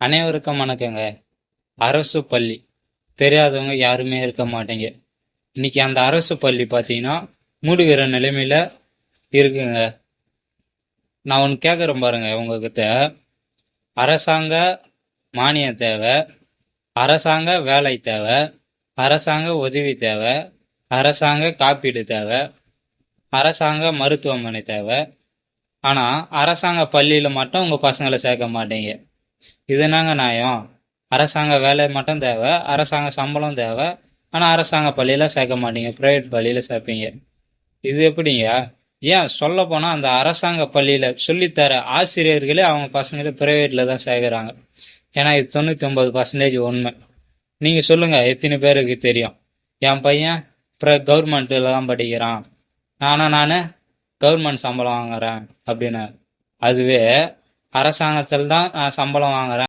அனைவருக்கும் வணக்கங்க. அரசு பள்ளி தெரியாதவங்க யாருமே இருக்க மாட்டீங்க. இன்னைக்கு அந்த அரசு பள்ளி பார்த்தீங்கன்னா மூடுகிற நிலைமையில இருக்குங்க. நான் ஒன்று கேட்குறேன் பாருங்க உங்ககிட்ட. அரசாங்க மானியம் தேவை, அரசாங்க வேலை தேவை, அரசாங்க உதவி தேவை, அரசாங்க காப்பீடு தேவை, அரசாங்க மருத்துவமனை தேவை. ஆனால் அரசாங்க பள்ளியில் மட்டும் உங்கள் பசங்களை சேர்க்க மாட்டீங்க. இது என்னங்க நியாயம்? அரசாங்க வேலை மட்டும் தேவை, அரசாங்க சம்பளம் தேவை, ஆனால் அரசாங்க பள்ளியில் சேர்க்க மாட்டீங்க, ப்ரைவேட் பள்ளியில் சேர்ப்பீங்க. இது எப்படிங்க? ஏன் சொல்ல போனால் அந்த அரசாங்க பள்ளியில் சொல்லித்தர ஆசிரியர்களே அவங்க பசங்களை ப்ரைவேட்டில் தான் சேர்க்குறாங்க. ஏன்னா இது 99% உண்மை. நீங்கள் சொல்லுங்கள், எத்தனை பேருக்கு தெரியும் என் பையன் கவர்மெண்ட்டில் தான் படிக்கிறான், ஆனால் நான் கவர்மெண்ட் சம்பளம் வாங்குறேன் அப்படின்னு? அதுவே அரசாங்கத்தில் தான் நான் சம்பளம் வாங்குறேன்